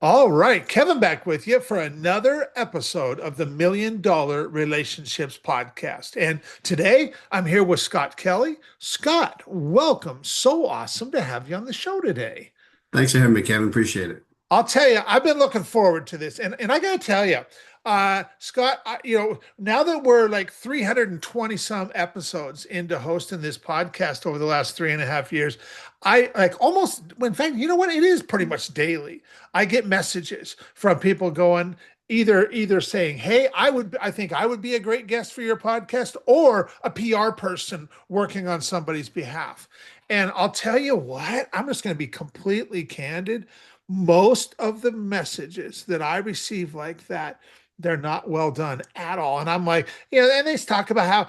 All right, Kevin back with you for another episode of the $1 Million Relationships Podcast. And today I'm here with Scott Kelly. Scott, welcome. So awesome to have you on the show today. Thanks for having me, Kevin. Appreciate it. I'll tell you, I've been looking forward to this. And I got to tell you, Scott, now that we're like 320 some episodes into hosting this podcast over the last 3.5 years, I like almost, in fact, you know what? It is pretty much daily. I get messages from people going, either saying, "Hey, I think I would be a great guest for your podcast," or a PR person working on somebody's behalf. And I'll tell you what, I'm just going to be completely candid. Most of the messages that I receive like that, they're not well done at all. And I'm like, and they talk about how,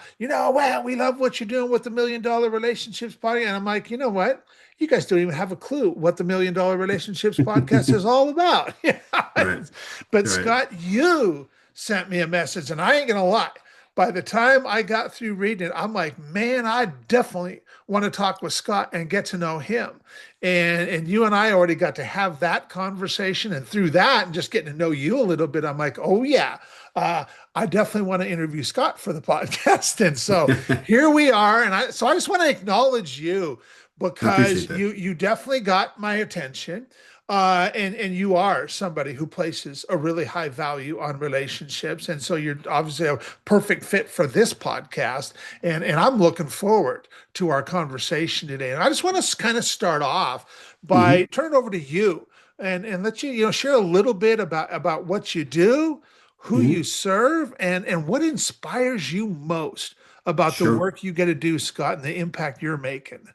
well, we love what you're doing with the $1 Million Relationships Party. And I'm like, you know what? You guys don't even have a clue what the $1 Million Relationships Podcast is all about. Right. But Right. Scott, you sent me a message, and I ain't gonna lie. By the time I got through reading it, I'm like, man, I definitely want to talk with Scott and get to know him. And you and I already got to have that conversation. And through that, and just getting to know you a little bit, I'm like, oh yeah, I definitely want to interview Scott for the podcast. And so here we are. And I just want to acknowledge you I appreciate because that. you definitely got my attention. And you are somebody who places a really high value on relationships, and so you're obviously a perfect fit for this podcast. And I'm looking forward to our conversation today. And I just want to kind of start off by Hmm. turning over to you and let you share a little bit about what you do, who Hmm. you serve, and what inspires you most about the Sure. work you get to do, Scott, and the impact you're making.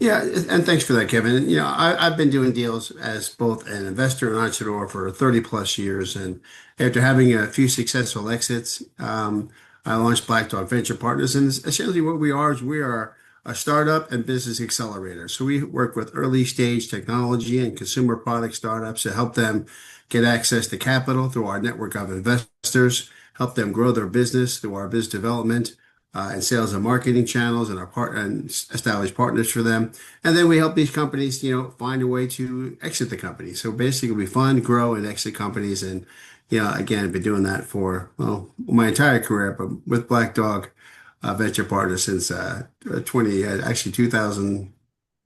Yeah, and thanks for that, Kevin. I've been doing deals as both an investor and entrepreneur for 30 plus years. And after having a few successful exits, I launched Black Dog Venture Partners. And essentially what we are is we are a startup and business accelerator. So we work with early stage technology and consumer product startups to help them get access to capital through our network of investors, help them grow their business through our business development and sales and marketing channels and our partner and establish partners for them. And then we help these companies, find a way to exit the company. So basically we fund, grow, and exit companies. And, again, I've been doing that for, well, my entire career, but with Black Dog Venture Partners since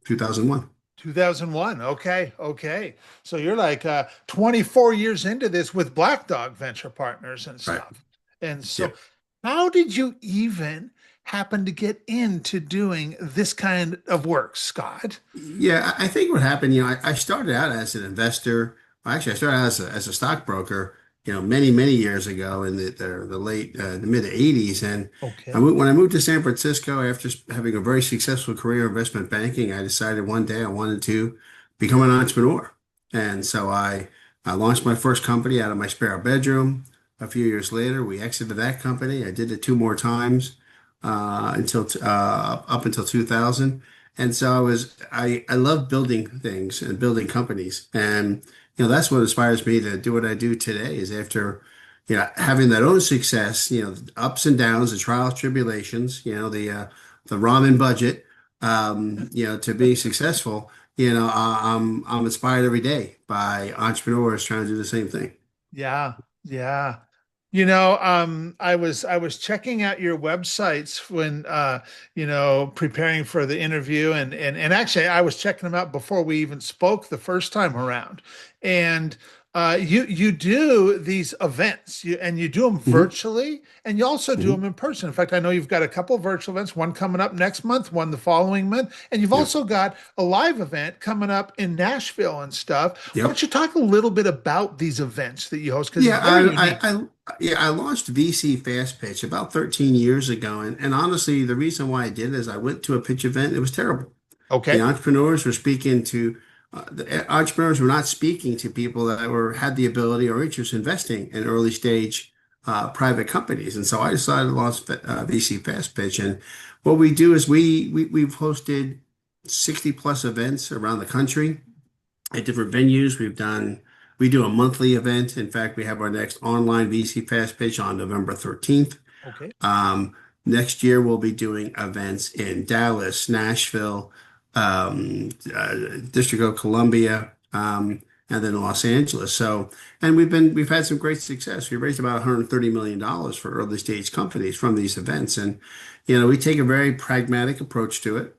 2001. 2001. Okay. Okay. So you're like 24 years into this with Black Dog Venture Partners and Right. stuff. And so, Yep. how did you even happen to get into doing this kind of work, Scott? Yeah, I think what happened, I started out as an investor. Well, actually, I started out as a stockbroker, many, many years ago in the late, the mid 80s. And Okay. when I moved to San Francisco after having a very successful career in investment banking, I decided one day I wanted to become an entrepreneur. And so I launched my first company out of my spare bedroom. A few years later, we exited that company. I did it two more times up until 2000. And so I love building things and building companies. And, that's what inspires me to do what I do today is after, having that own success, the ups and downs, the trials, tribulations, the ramen budget, to be successful, I'm inspired every day by entrepreneurs trying to do the same thing. Yeah. Yeah. I was checking out your websites when preparing for the interview, and actually I was checking them out before we even spoke the first time around. And you do these events, and you do them Hmm. virtually, and you also do them Hmm. in person. In fact, I know you've got a couple of virtual events, one coming up next month, one the following month, and you've Yep. also got a live event coming up in Nashville and stuff. Why don't Yep. you talk a little bit about these events that you host? Because it's Yeah, very unique. I launched VC Fast Pitch about 13 years ago, and honestly, the reason why I did it is I went to a pitch event. It was terrible. The Okay. entrepreneurs were speaking to the entrepreneurs were not speaking to people that were had the ability or interest in investing in early stage private companies, and so I decided to launch VC Fast Pitch. And what we do is we've hosted 60 plus events around the country at different venues. We do a monthly event. In fact, we have our next online VC Fast Pitch on November 13th. Okay. Um, Next year, we'll be doing events in Dallas, Nashville, District of Columbia. and then Los Angeles. So, and we've had some great success. We raised about $130 million for early stage companies from these events. And, we take a very pragmatic approach to it.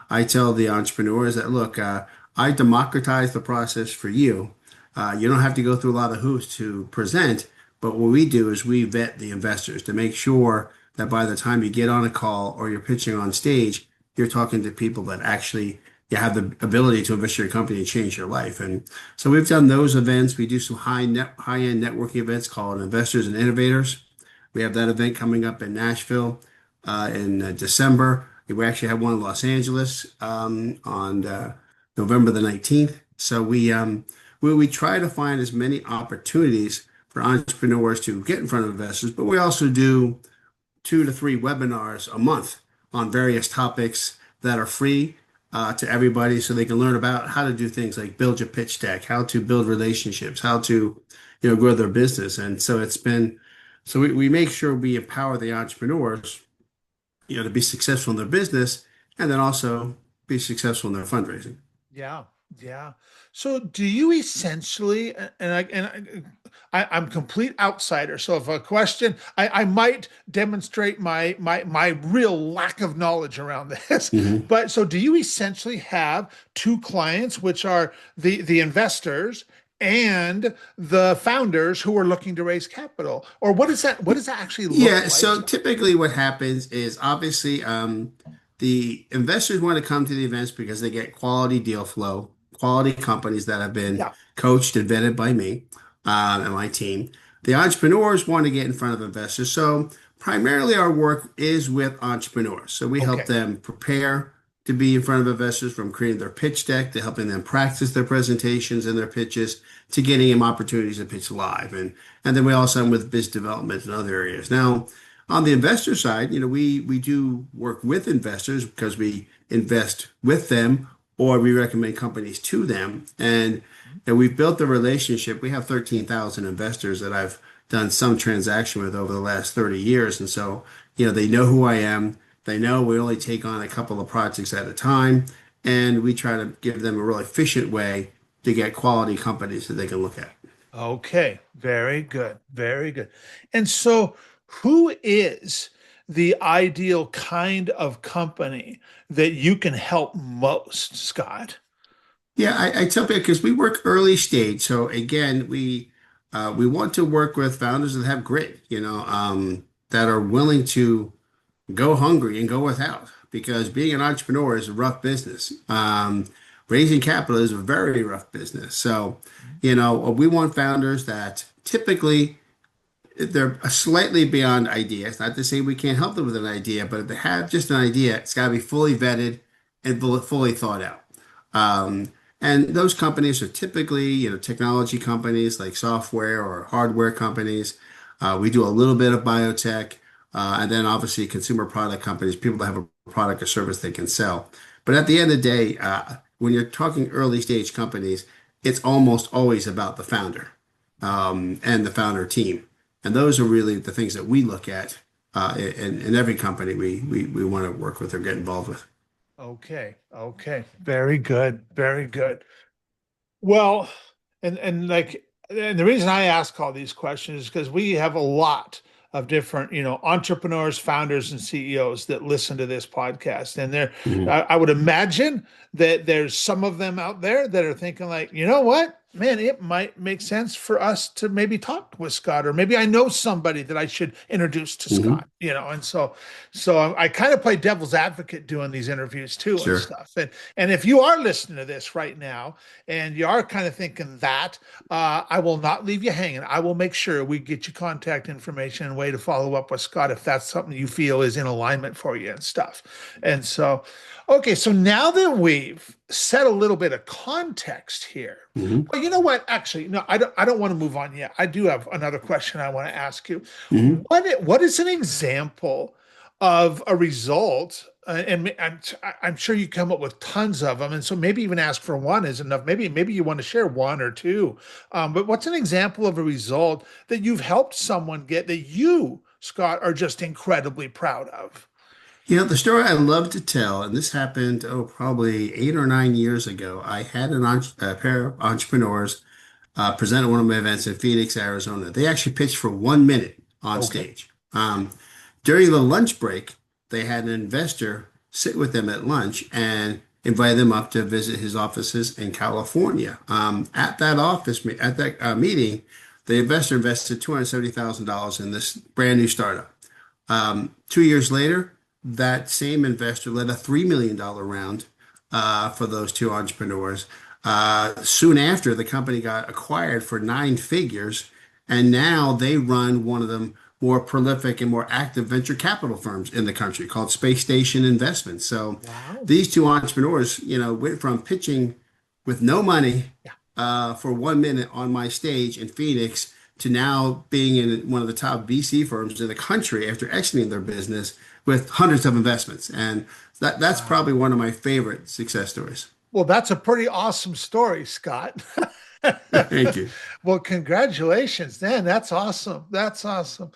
I tell the entrepreneurs that, look, I democratize the process for you. You don't have to go through a lot of hoops to present, but what we do is we vet the investors to make sure that by the time you get on a call or you're pitching on stage, you're talking to people that actually you have the ability to invest in your company and change your life. And so we've done those events. We do some high end networking events called Investors and Innovators. We have that event coming up in Nashville in December. We actually have one in Los Angeles on November the 19th. So we try to find as many opportunities for entrepreneurs to get in front of investors, but we also do 2 to 3 webinars a month on various topics that are free to everybody so they can learn about how to do things like build your pitch deck, how to build relationships, how to, grow their business. And so we make sure we empower the entrepreneurs, to be successful in their business and then also be successful in their fundraising. Yeah, yeah. So do you essentially, I'm complete outsider. So if a question, I might demonstrate my real lack of knowledge around this. Mhm. But so do you essentially have two clients, which are the investors and the founders who are looking to raise capital? Or what does that actually look Yeah, like, so Scott? typically what happens is obviously the investors want to come to the events because they get quality deal flow, quality companies that have been Yeah. coached and vetted by me and my team. The entrepreneurs want to get in front of investors. So primarily our work is with entrepreneurs. So we help Okay. them prepare to be in front of investors from creating their pitch deck to helping them practice their presentations and their pitches to getting them opportunities to pitch live. And then we also help with business development and other areas. Now, on the investor side, we do work with investors because we invest with them or we recommend companies to them. And we've built the relationship. We have 13,000 investors that I've done some transaction with over the last 30 years. And so, they know who I am. They know we only take on a couple of projects at a time. And we try to give them a real efficient way to get quality companies that they can look at. Okay, very good, very good. And so, who is the ideal kind of company that you can help most, Scott? Yeah, I tell people because we work early stage. So again, we want to work with founders that have grit, that are willing to go hungry and go without. Because being an entrepreneur is a rough business. Raising capital is a very rough business. So, we want founders that typically they're slightly beyond ideas. Not to say we can't help them with an idea, but if they have just an idea, it's got to be fully vetted and fully thought out. And those companies are typically, technology companies like software or hardware companies. We do a little bit of biotech, and then obviously consumer product companies, people that have a product or service they can sell. But at the end of the day, when you're talking early stage companies, it's almost always about the founder and the founder team. And those are really the things that we look at in every company we want to work with or get involved with. Okay, okay, very good, very good. Well, and the reason I ask all these questions is because we have a lot of different, entrepreneurs, founders, and CEOs that listen to this podcast. And Mhm. I would imagine that there's some of them out there that are thinking like, you know what, man, it might make sense for us to maybe talk with Scott, or maybe I know somebody that I should introduce to Mhm. Scott, and so I kind of play devil's advocate doing these interviews too and Sure. stuff. And if you are listening to this right now and you are kind of thinking that, I will not leave you hanging. I will make sure we get you contact information and way to follow up with Scott if that's something you feel is in alignment for you and stuff. And so, okay, so now that we've set a little bit of context here, Mhm. well, you know what? Actually, no, I don't want to move on yet. I do have another question I want to ask you. Mhm. What is an example of a result? I'm sure you come up with tons of them, and so maybe even ask for one is enough. Maybe you want to share one or two. But what's an example of a result that you've helped someone get that you, Scott, are just incredibly proud of? The story I love to tell, and this happened, probably 8 or 9 years ago. I had a pair of entrepreneurs presented one of my events in Phoenix, Arizona. They actually pitched for 1 minute on Okay. stage. During the lunch break, they had an investor sit with them at lunch and invite them up to visit his offices in California. At that meeting, the investor invested $270,000 in this brand new startup. 2 years later, that same investor led a $3 million round for those two entrepreneurs. Soon after, the company got acquired for 9 figures, and now they run one of the more prolific and more active venture capital firms in the country called Space Station Investments. So Wow. these two entrepreneurs, went from pitching with no money Yeah. for 1 minute on my stage in Phoenix to now being in one of the top VC firms in the country after exiting their business with hundreds of investments. And that's Wow. probably one of my favorite success stories. Well, that's a pretty awesome story, Scott. Thank you. Well, congratulations, man. That's awesome. That's awesome.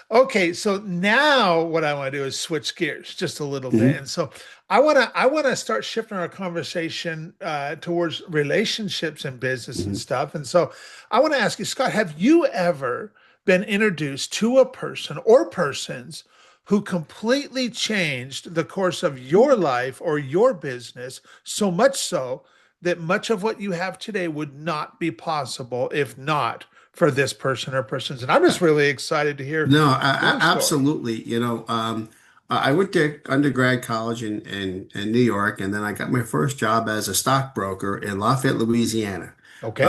Okay, so now what I want to do is switch gears just a little bit. Mhm, And so I want to start shifting our conversation towards relationships and business and mhm. stuff. And so I want to ask you, Scott, have you ever been introduced to a person or persons who completely changed the course of your life or your business, so much so that much of what you have today would not be possible if not for this person or persons? And I'm just really excited to hear No, your story. absolutely. I went to undergrad college in New York, and then I got my first job as a stockbroker in Lafayette, Louisiana, Okay.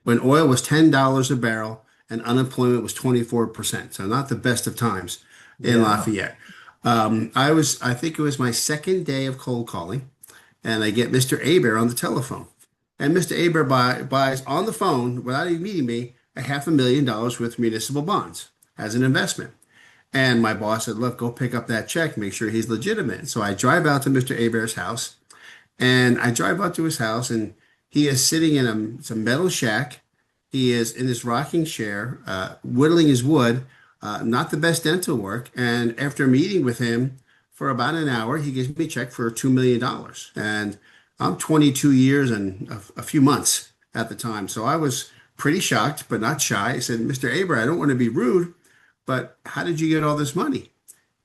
when oil was $10 a barrel and unemployment was 24%. So not the best of times in Yeah. Lafayette. I think it was my second day of cold calling, and I get Mr. Aber on the telephone. And Mr. Aber buys on the phone, without even meeting me, a $500,000 worth of municipal bonds as an investment. And my boss said, look, go pick up that check, make sure he's legitimate. So I drive out to Mr. Abair's house, and I drive out to his house, and he is sitting in some metal shack. He is in his rocking chair, whittling his wood, not the best dental work. And after meeting with him for about an hour, he gives me a check for $2 million. And I'm 22 years and a few months at the time. So I was pretty shocked, but not shy. I said, Mr. Aber, I don't want to be rude, but how did you get all this money?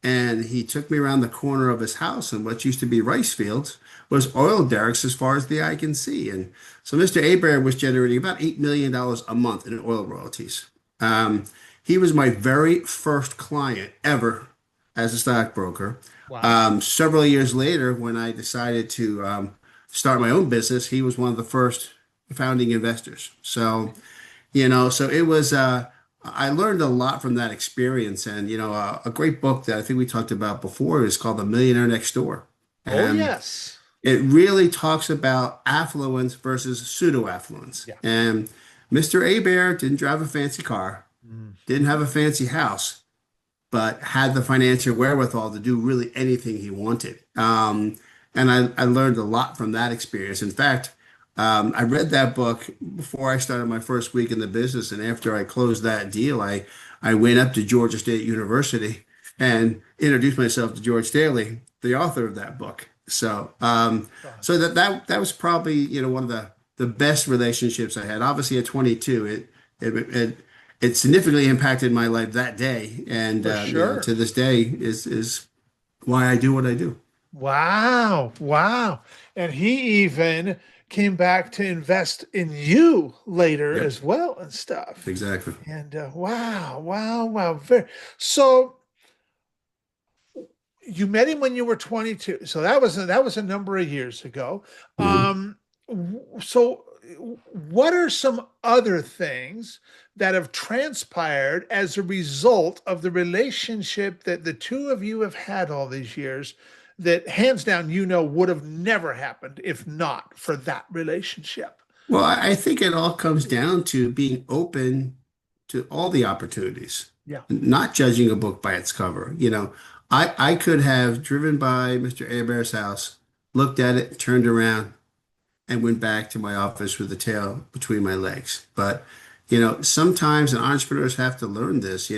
And he took me around the corner of his house, and what used to be rice fields was oil derricks as far as the eye can see. And so Mr. Abraham was generating about $8 million a month in oil royalties. Um, he was my very first client ever as a stockbroker. Wow. Several years later, when I decided to start my own business, he was one of the first founding investors. So it was, I learned a lot from that experience. And, a great book that I think we talked about before is called The Millionaire Next Door. Oh, And yes. it really talks about affluence versus pseudo affluence. Yeah. And Mr. Abair didn't drive a fancy car, Mm. didn't have a fancy house, but had the financial wherewithal to do really anything he wanted. And I learned a lot from that experience. In fact, I read that book before I started my first week in the business, and after I closed that deal, I went up to Georgia State University and introduced myself to George Staley, the author of that book. So that was probably one of the best relationships I had. Obviously, at 22, it it significantly impacted my life that day, and For to sure. this day is why I do what I do. Wow. Wow. And he even came back to invest in you later Yep, as well and stuff. exactly. And wow, wow, wow. So you met him when you were 22. So that was a number of years ago. Mhm. So what are some other things that have transpired as a result of the relationship that the two of you have had all these years that hands down would have never happened if not for that relationship? Well, I think it all comes down to being open to all the opportunities, Yeah. not judging a book by its cover. I could have driven by Mr. Abair's house, looked at it, turned around, and went back to my office with the tail between my legs. But sometimes and entrepreneurs have to learn this.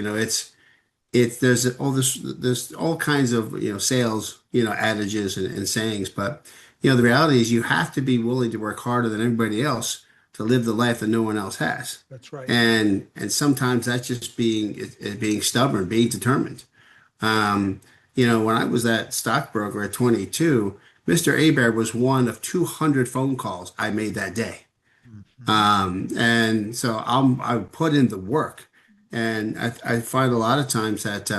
there's all kinds of sales adages and sayings, but the reality is you have to be willing to work harder than everybody else to live the life that no one else has, That's right. and sometimes that's just being stubborn, being determined. Um, when I was that stockbroker at 22, Mr. Aber was one of 200 phone calls I made that day. Mhm. And so I put in the work. And I find a lot of times that,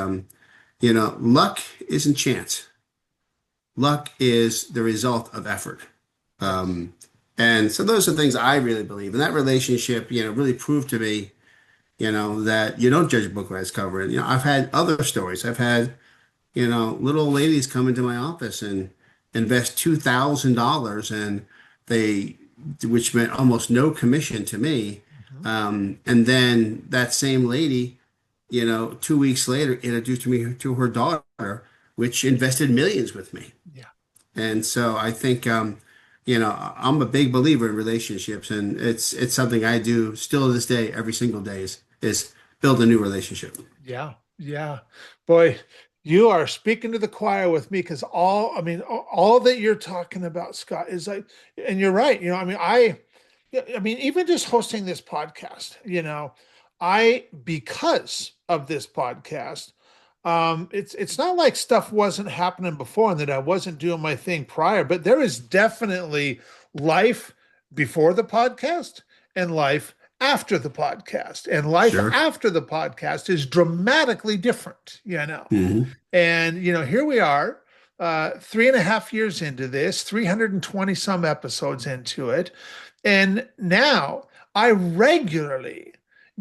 luck isn't chance. Luck is the result of effort. Yes. Um, and so those are things I really believe. And that relationship, really proved to me, that you don't judge a book by its cover. And, I've had other stories. I've had little old ladies come into my office and invest $2,000 and they, which meant almost no commission to me. Mhm. And then that same lady, 2 weeks later, introduced me to her daughter, which invested millions with me. Yeah. And so I think, I'm a big believer in relationships, and it's something I do still to this day, every single day is build a new relationship. Yeah, yeah. Boy, you are speaking to the choir with me because I mean, all that you're talking about, Scott, is like, and you're right. I mean, yeah, I mean, even just hosting this podcast, because of this podcast, it's not like stuff wasn't happening before and that I wasn't doing my thing prior, but there is definitely life before the podcast and life after the podcast. And life Sure. after the podcast is dramatically different. Hmm. And here we are, 3.5 years into this, 320 some episodes into it. And now I regularly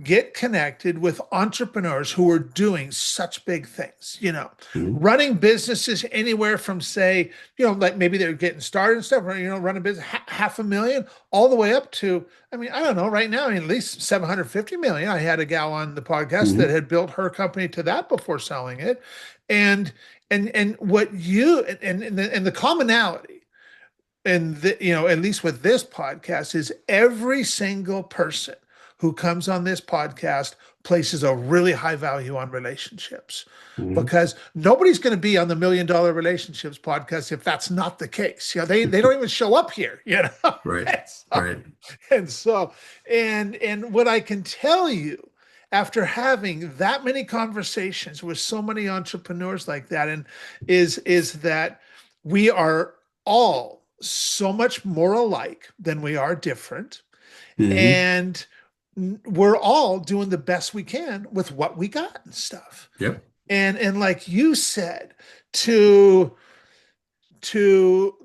get connected with entrepreneurs who are doing such big things, Hmm. running businesses anywhere from, say, like maybe they're getting started and stuff, or, running business half a million all the way up to, I mean, I don't know, right now, I mean, at least 750 million. I had a gal on the podcast that Hmm. had built her company to that before selling it. And what you and the commonality and at least with this podcast is every single person who comes on this podcast places a really high value on relationships, Hmm. because nobody's going to be on the $1 million relationships podcast if that's not the case. They don't even show up here. Right. and so, Right. and so and what I can tell you after having that many conversations with so many entrepreneurs like that, and is that we are all so much more alike than we are different. Hmm. And we're all doing the best we can with what we got and stuff. Yep. And like you said, to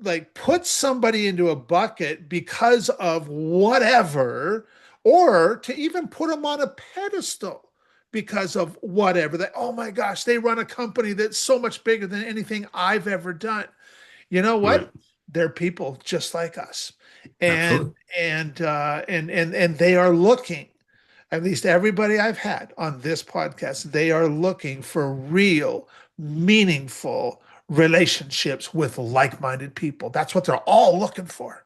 like put somebody into a bucket because of whatever, or to even put them on a pedestal because of whatever, that, oh my gosh, they run a company that's so much bigger than anything I've ever done. You know Right. what? They're people just like us. And Absolutely. and they are looking, at least everybody I've had on this podcast, they are looking for real, meaningful relationships with like-minded people. That's what they're all looking for.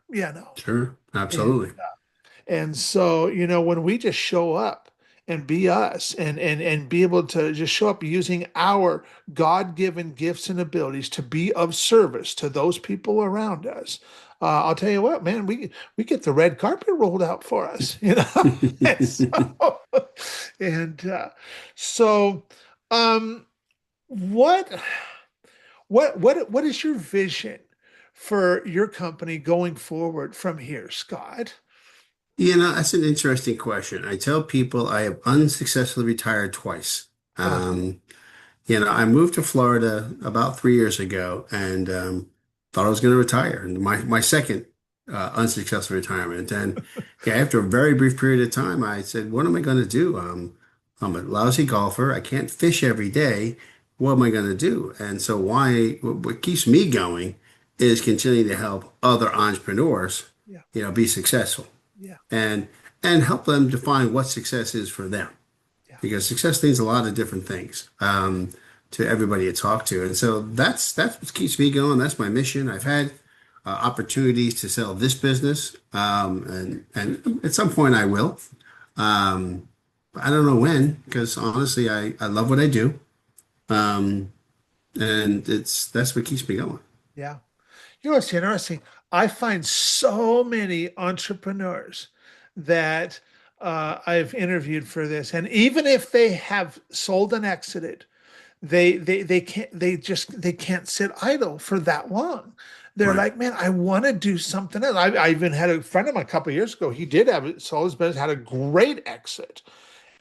Sure. And Absolutely. so, when we just show up and be us, and be able to just show up using our God-given gifts and abilities to be of service to those people around us, I'll tell you what, man, we get the red carpet rolled out for us. And so, and so, um, what what is your vision for your company going forward from here, Scott? That's an interesting question. I tell people I have unsuccessfully retired twice. Uh-huh. I moved to Florida about 3 years ago and thought I was going to retire. And my second unsuccessful retirement. And yeah, after a very brief period of time, I said, what am I going to do? I'm a lousy golfer. I can't fish every day. What am I going to do? And so what keeps me going is continuing to help other entrepreneurs, Yeah, be successful yeah, and and help them define what success is for them, yeah, because success means a lot of different things to everybody you talk to, and so that's what keeps me going. That's my mission. I've had opportunities to sell this business, and at some point I will. But I don't know when, because honestly, I love what I do. Um, and that's what keeps me going. Yeah. You know what's interesting? I find so many entrepreneurs that I've interviewed for this, and even if they have sold and exited, they can't sit idle for that long. They're Right. like, man, I want to do something else. I even had a friend of mine a couple of years ago. He did have it, sold his business, had a great exit,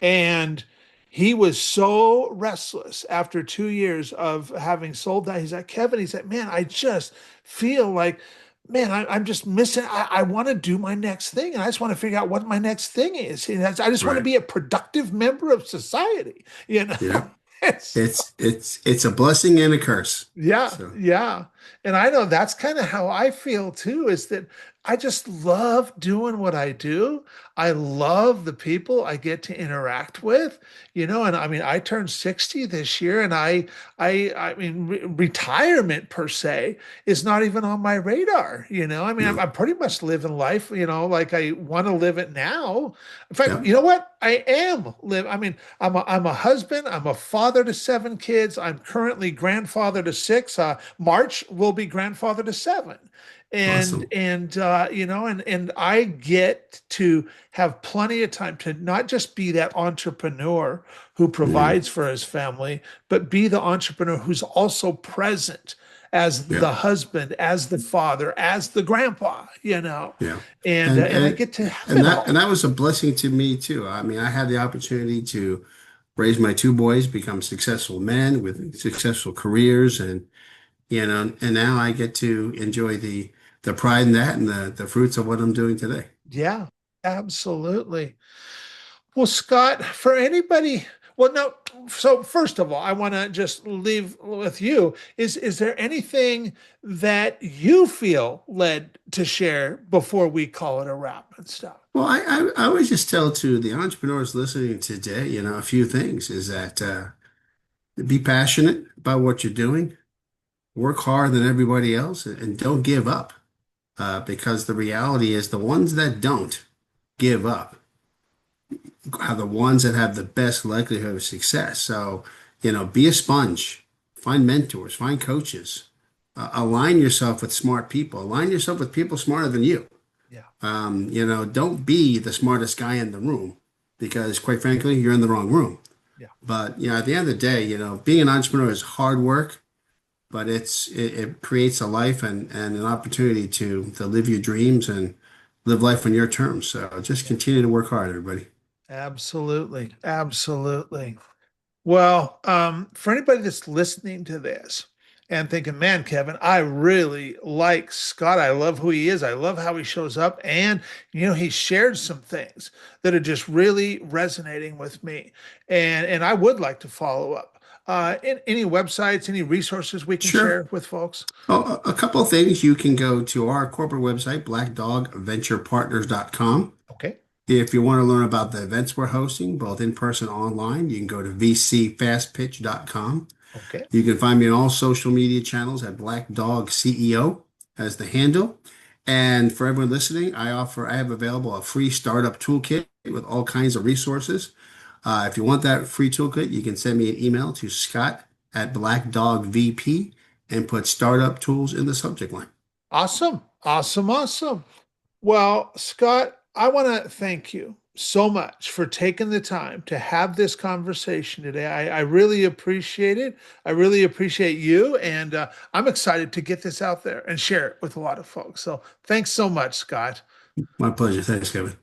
and he was so restless after 2 years of having sold that. He's like, Kevin, he's like, man, I just feel like, man, I'm just missing. I want to do my next thing. And I just want to figure out what my next thing is. And I just want to Right. be a productive member of society, you know? Yeah. It's It's a blessing and a curse. yeah, So yeah. And I know that's kind of how I feel too, is that I just love doing what I do. I love the people I get to interact with, and I mean, I turned 60 this year, and I mean, retirement per se is not even on my radar, I mean, I'm, no. I'm pretty much living life, like I want to live it now. In fact, Yep. you know what? I am live. I mean, I'm a husband. I'm a father to 7 kids. I'm currently grandfather to six. March will be grandfather to seven. Awesome. And I get to have plenty of time to not just be that entrepreneur who Mhm. provides for his family, but be the entrepreneur who's also present as Yeah. the husband, as the father, as the grandpa, Yeah. and I get to have And it that and all. that was a blessing to me too. I mean, I had the opportunity to raise my two boys, become successful men with successful careers, and now I get to enjoy the pride in that and the fruits of what I'm doing today. Yeah, absolutely. Well, Scott, for anybody, well, no. So first of all, I want to just leave with you. Is there anything that you feel led to share before we call it a wrap and stuff? Well, I always just tell to the entrepreneurs listening today, a few things is that be passionate about what you're doing, work harder than everybody else, and don't give up. Because the reality is the ones that don't give up are the ones that have the best likelihood of success. So, be a sponge, find mentors, find coaches, align yourself with smart people, align yourself with people smarter than you. Yeah, Don't be the smartest guy in the room because, quite frankly, you're in the wrong room. yeah, But, at the end of the day, being an entrepreneur is hard work, but it creates a life and an opportunity to live your dreams and live life on your terms. So just yeah. continue to work hard, everybody. Absolutely, absolutely. Well, for anybody that's listening to this and thinking, man, Kevin, I really like Scott. I love who he is. I love how he shows up. And, he shared some things that are just really resonating with me. And I would like to follow up. Any websites, any resources we can Sure. share with folks? Well, a couple of things. You can go to our corporate website, blackdogventurepartners.com. Okay. If you want to learn about the events we're hosting, both in person and online, you can go to vcfastpitch.com. Okay. You can find me on all social media channels at Black Dog CEO as the handle. And for everyone listening, I have available a free startup toolkit with all kinds of resources. If you want that free toolkit, you can send me an email to Scott at Black Dog VP and put startup tools in the subject line. Awesome. Awesome. Awesome. Well, Scott, I want to thank you so much for taking the time to have this conversation today. I really appreciate it. I really appreciate you. And I'm excited to get this out there and share it with a lot of folks. So thanks so much, Scott. My pleasure. Thanks, Kevin.